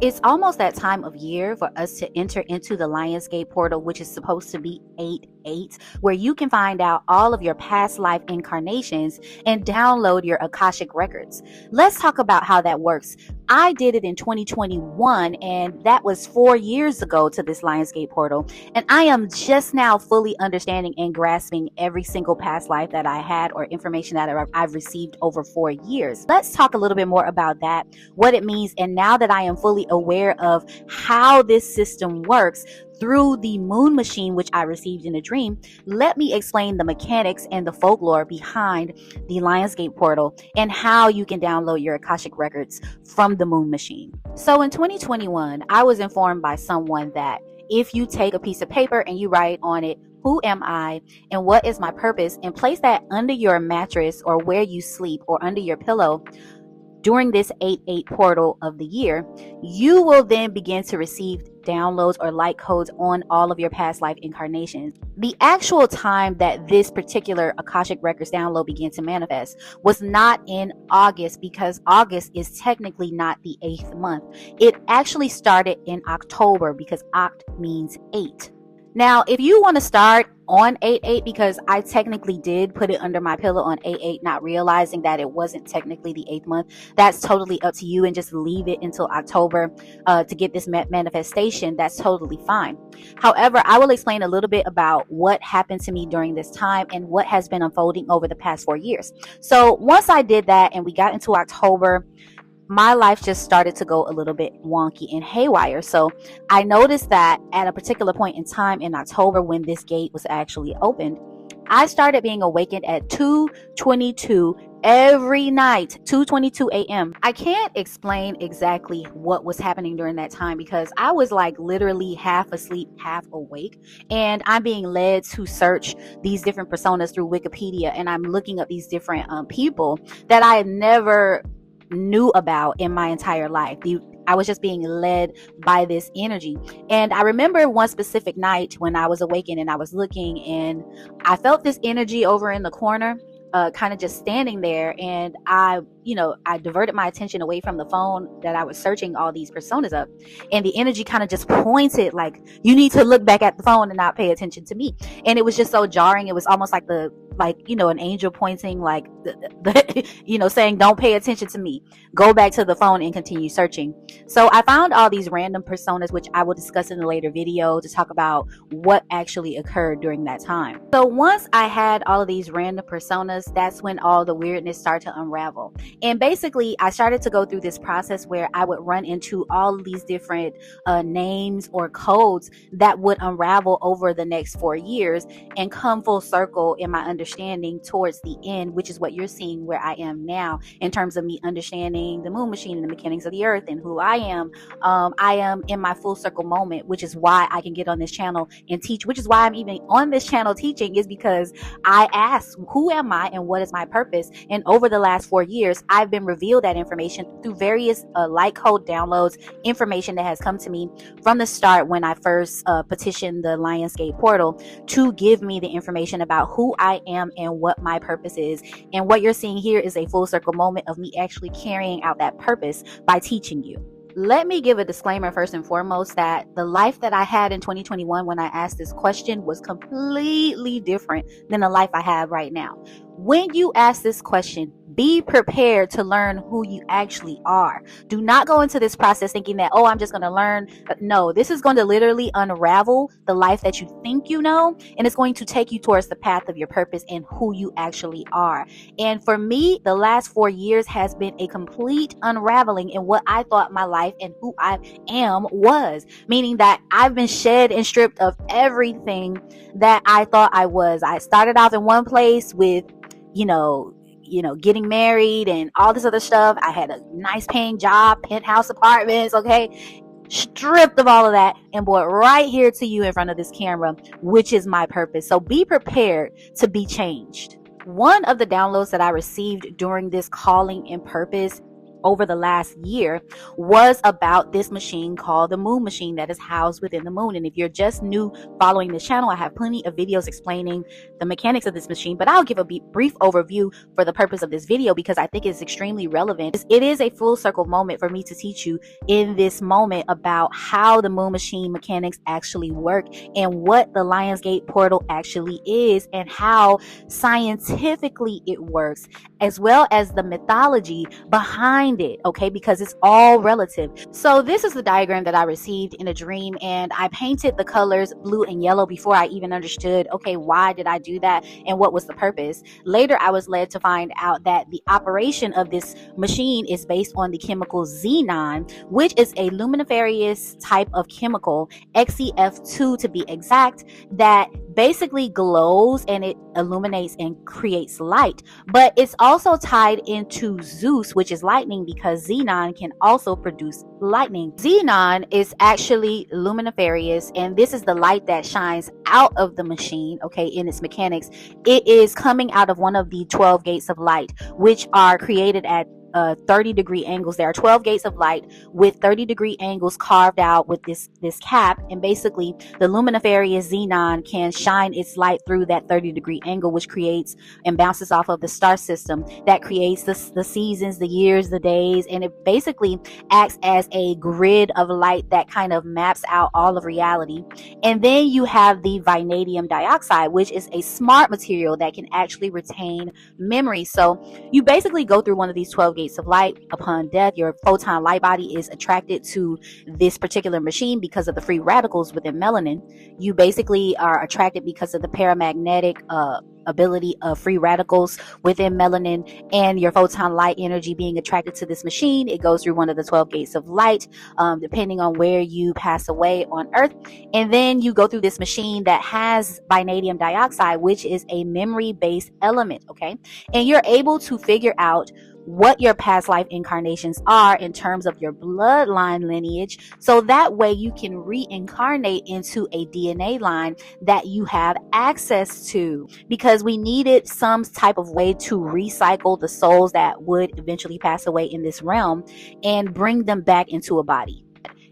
It's almost that time of year for us to enter into the Lionsgate portal, which is supposed to be 8-8, where you can find out all of your past life incarnations and download your Akashic records. Let's talk about how that works. I did it in 2021, and that was 4 years ago to this Lionsgate portal. And I am just now fully understanding and grasping every single past life that I had or information that I've received over 4 years. Let's talk a little bit more about that, what it means, and now that I am fully aware of how this system works through the moon machine, which I received in a dream, let me explain the mechanics and the folklore behind the Lionsgate portal and how you can download your Akashic records from the moon machine. So in 2021, I was informed by someone that if you take a piece of paper and you write on it, who am I and what is my purpose, and place that under your mattress or where you sleep or under your pillow, during this 8-8 portal of the year, you will then begin to receive downloads or light codes on all of your past life incarnations. The actual time that this particular Akashic Records download began to manifest was not in August, because August is technically not the 8th month. It actually started in October, because Oct means 8. Now, if you want to start on 8-8, because I technically did put it under my pillow on 8-8, not realizing that it wasn't technically the 8th month, that's totally up to you, and just leave it until October to get this manifestation. That's totally fine. However, I will explain a little bit about what happened to me during this time and what has been unfolding over the past 4 years. So once I did that and we got into October, my life just started to go a little bit wonky and haywire. So I noticed that at a particular point in time in October, when this gate was actually opened, I started being awakened at 2:22 every night, 2:22 a.m. I can't explain exactly what was happening during that time, because I was like literally half asleep, half awake, and I'm being led to search these different personas through Wikipedia, and I'm looking up these different people that I had never knew about in my entire life. I was just being led by this energy. And I remember one specific night when I was awakened and I was looking, and I felt this energy over in the corner, kind of just standing there. And I diverted my attention away from the phone that I was searching all these personas up. And the energy kind of just pointed like, you need to look back at the phone and not pay attention to me. And it was just so jarring. It was almost like an angel pointing, like saying, don't pay attention to me, go back to the phone and continue searching. So I found all these random personas, which I will discuss in a later video to talk about what actually occurred during that time. So once I had all of these random personas, that's when all the weirdness started to unravel. And basically, I started to go through this process where I would run into all of these different names or codes that would unravel over the next 4 years and come full circle in my understanding towards the end, which is what you're seeing where I am now in terms of me understanding the moon machine and the mechanics of the earth and who I am. I am in my full circle moment, which is why I can get on this channel and teach, which is why I'm even on this channel teaching, is because I asked, who am I and what is my purpose? And over the last 4 years, I've been revealed that information through various light code downloads, information that has come to me from the start when I first petitioned the Lionsgate portal to give me the information about who I am and what my purpose is. And what you're seeing here is a full circle moment of me actually carrying out that purpose by teaching you. Let me give a disclaimer first and foremost that the life that I had in 2021 when I asked this question was completely different than the life I have right now. When you ask this question, be prepared to learn who you actually are. Do not go into this process thinking that, I'm just going to learn. No, this is going to literally unravel the life that you think you know, and it's going to take you towards the path of your purpose and who you actually are. And for me, the last 4 years has been a complete unraveling in what I thought my life and who I am was, meaning that I've been shed and stripped of everything that I thought I was. I started off in one place with, getting married and all this other stuff. I had a nice paying job, penthouse apartments, okay? Stripped of all of that and brought right here to you in front of this camera, which is my purpose. So be prepared to be changed. One of the downloads that I received during this calling and purpose over the last year was about this machine called the moon machine that is housed within the moon. And if you're just new following this channel, I have plenty of videos explaining the mechanics of this machine, but I'll give a brief overview for the purpose of this video because I think it's extremely relevant. It is a full circle moment for me to teach you in this moment about how the moon machine mechanics actually work and what the Lionsgate portal actually is and how scientifically it works, as well as the mythology behind it, okay, because it's all relative. So this is the diagram that I received in a dream, and I painted the colors blue and yellow before I even understood, okay, why did I do that and what was the purpose. Later I was led to find out that the operation of this machine is based on the chemical xenon, which is a luminiferous type of chemical, XEF2 to be exact, that basically glows and it illuminates and creates light. But it's also tied into Zeus, which is lightning, because xenon can also produce lightning. Xenon is actually luminiferous, and this is the light that shines out of the machine, okay, in its mechanics. It is coming out of one of the 12 gates of light, which are created at 30-degree angles. There are 12 gates of light with 30-degree angles carved out with this cap, and basically the luminiferous xenon can shine its light through that 30-degree angle, which creates and bounces off of the star system that creates the seasons, the years, the days, and it basically acts as a grid of light that kind of maps out all of reality. And then you have the vanadium dioxide, which is a smart material that can actually retain memory. So you basically go through one of these 12 gates of light. Upon death, your photon light body is attracted to this particular machine because of the free radicals within melanin. You basically are attracted because of the paramagnetic ability of free radicals within melanin, and your photon light energy being attracted to this machine. It goes through one of the 12 gates of light, depending on where you pass away on Earth. And then you go through this machine that has vanadium dioxide, which is a memory-based element, okay? And you're able to figure out what your past life incarnations are in terms of your bloodline lineage, so that way you can reincarnate into a DNA line that you have access to, because we needed some type of way to recycle the souls that would eventually pass away in this realm and bring them back into a body.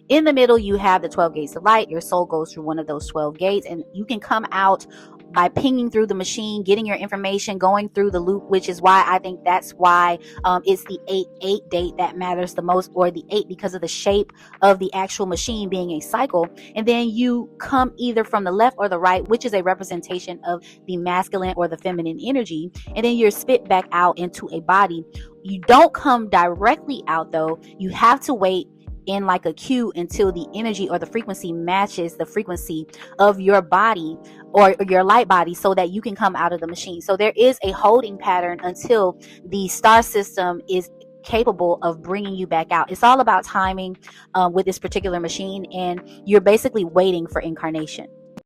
In the middle, you have the 12 gates of light. Your soul goes through one of those 12 gates, and you can come out by pinging through the machine, getting your information, going through the loop, which is why I think that's why it's the 8-8 date that matters the most, or the 8 because of the shape of the actual machine being a cycle. And then you come either from the left or the right, which is a representation of the masculine or the feminine energy, and then you're spit back out into a body. You don't come directly out though. You have to wait in like a queue until the energy or the frequency matches the frequency of your body or your light body, so that you can come out of the machine. So there is a holding pattern until the star system is capable of bringing you back out. It's all about timing with this particular machine, and you're basically waiting for incarnation.